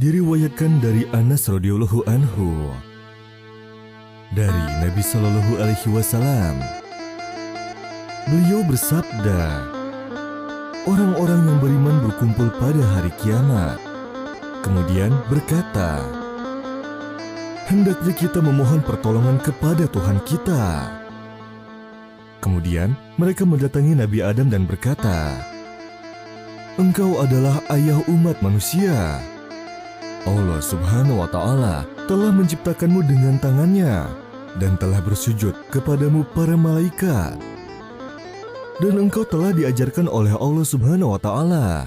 Diriwayatkan dari Anas radhiyallahu anhu dari Nabi Shallallahu Alaihi Wasallam, beliau bersabda, orang-orang yang beriman berkumpul pada hari kiamat, kemudian berkata, hendaknya kita memohon pertolongan kepada Tuhan kita. Kemudian mereka mendatangi Nabi Adam dan berkata, engkau adalah ayah umat manusia. Allah Subhanahu wa Ta'ala telah menciptakanmu dengan tangannya dan telah bersujud kepadamu para malaikat. Dan engkau telah diajarkan oleh Allah Subhanahu wa Ta'ala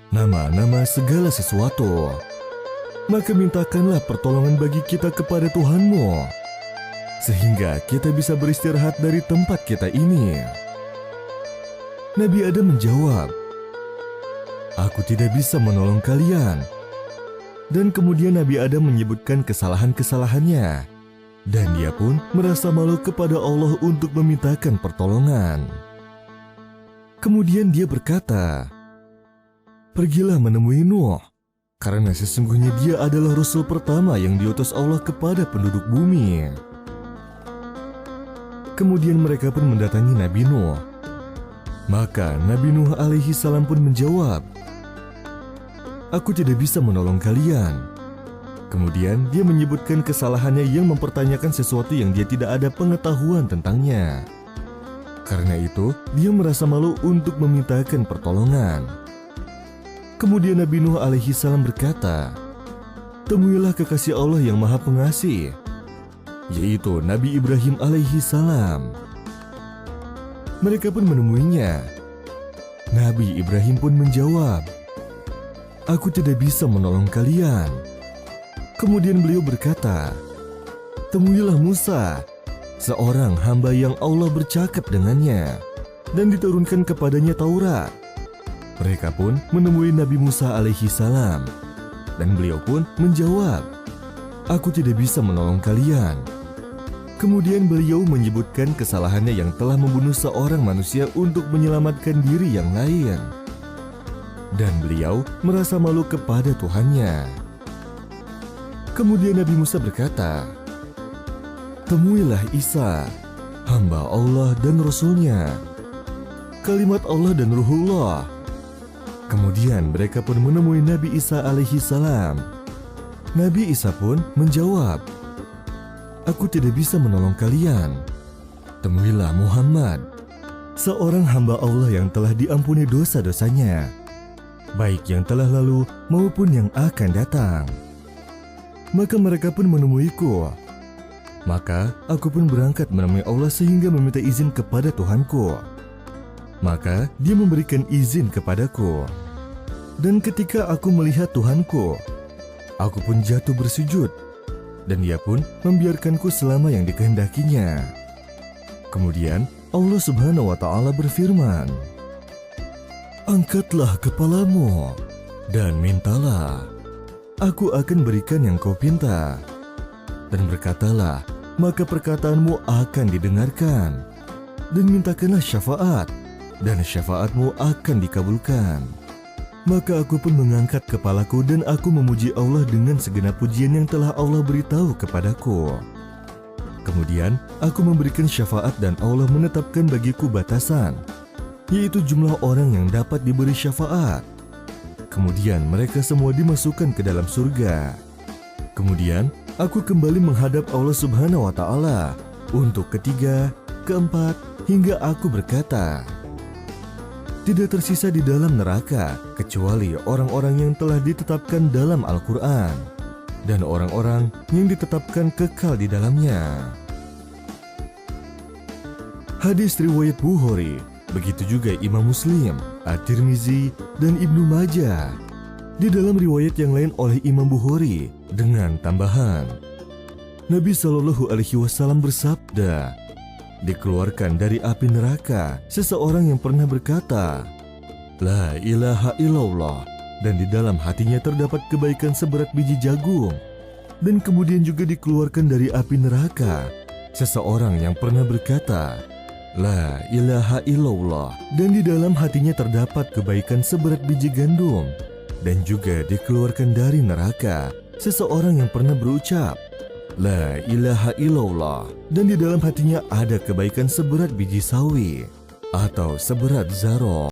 nama-nama segala sesuatu. Maka mintakanlah pertolongan bagi kita kepada Tuhanmu, sehingga kita bisa beristirahat dari tempat kita ini. Nabi Adam menjawab, aku tidak bisa menolong kalian. Dan kemudian Nabi Adam menyebutkan kesalahan-kesalahannya, dan dia pun merasa malu kepada Allah untuk memintakan pertolongan. Kemudian dia berkata, pergilah menemui Nuh, karena sesungguhnya dia adalah Rasul pertama yang diutus Allah kepada penduduk bumi. Kemudian mereka pun mendatangi Nabi Nuh. Maka Nabi Nuh alaihi salam pun menjawab, aku tidak bisa menolong kalian. Kemudian dia menyebutkan kesalahannya yang mempertanyakan sesuatu yang dia tidak ada pengetahuan tentangnya. Karena itu, dia merasa malu untuk memintakan pertolongan. Kemudian Nabi Nuh alaihi salam berkata, temuilah kekasih Allah yang maha pengasih, yaitu Nabi Ibrahim alaihi salam. Mereka pun menemuinya. Nabi Ibrahim pun menjawab, aku tidak bisa menolong kalian. Kemudian beliau berkata, temuilah Musa, seorang hamba yang Allah bercakap dengannya dan diturunkan kepadanya Taurat. Mereka pun menemui Nabi Musa alaihi salam, dan beliau pun menjawab, aku tidak bisa menolong kalian. Kemudian beliau menyebutkan kesalahannya yang telah membunuh seorang manusia untuk menyelamatkan diri yang lain. Dan beliau merasa malu kepada Tuhannya. Kemudian Nabi Musa berkata, temuilah Isa, hamba Allah dan Rasulnya, kalimat Allah dan Ruhullah. Kemudian mereka pun menemui Nabi Isa alaihi salam. Nabi Isa pun menjawab, aku tidak bisa menolong kalian. Temuilah Muhammad, seorang hamba Allah yang telah diampuni dosa-dosanya, baik yang telah lalu maupun yang akan datang. Maka mereka pun menemuiku. Maka aku pun berangkat menemui Allah sehingga meminta izin kepada Tuhanku. Maka dia memberikan izin kepadaku. Dan ketika aku melihat Tuhanku, aku pun jatuh bersujud, dan dia pun membiarkanku selama yang dikehendakinya. Kemudian Allah Subhanahu wa Ta'ala berfirman, angkatlah kepalamu dan mintalah, aku akan berikan yang kau pinta. Dan berkatalah, maka perkataanmu akan didengarkan. Dan mintakanlah syafaat, dan syafaatmu akan dikabulkan. Maka aku pun mengangkat kepalaku dan aku memuji Allah dengan segenap pujian yang telah Allah beritahu kepadaku. Kemudian aku memberikan syafaat dan Allah menetapkan bagiku batasan, yaitu jumlah orang yang dapat diberi syafaat. Kemudian mereka semua dimasukkan ke dalam surga. Kemudian aku kembali menghadap Allah Subhanahu wa Ta'ala untuk ketiga, keempat, hingga aku berkata, tidak tersisa di dalam neraka kecuali orang-orang yang telah ditetapkan dalam Al-Quran dan orang-orang yang ditetapkan kekal di dalamnya. Hadis riwayat Bukhari, begitu juga Imam Muslim, At-Tirmizi, dan Ibnu Majah. Di dalam riwayat yang lain oleh Imam Bukhari dengan tambahan, Nabi Shallallahu Alaihi Wasallam bersabda, dikeluarkan dari api neraka seseorang yang pernah berkata, La ilaha illallah, dan di dalam hatinya terdapat kebaikan seberat biji jagung. Dan kemudian juga dikeluarkan dari api neraka seseorang yang pernah berkata, La ilaha illallah, dan di dalam hatinya terdapat kebaikan seberat biji gandum. dan juga dikeluarkan dari neraka. Seseorang yang pernah berucap, La ilaha illallah, dan di dalam hatinya ada kebaikan seberat biji sawi atau seberat zarah.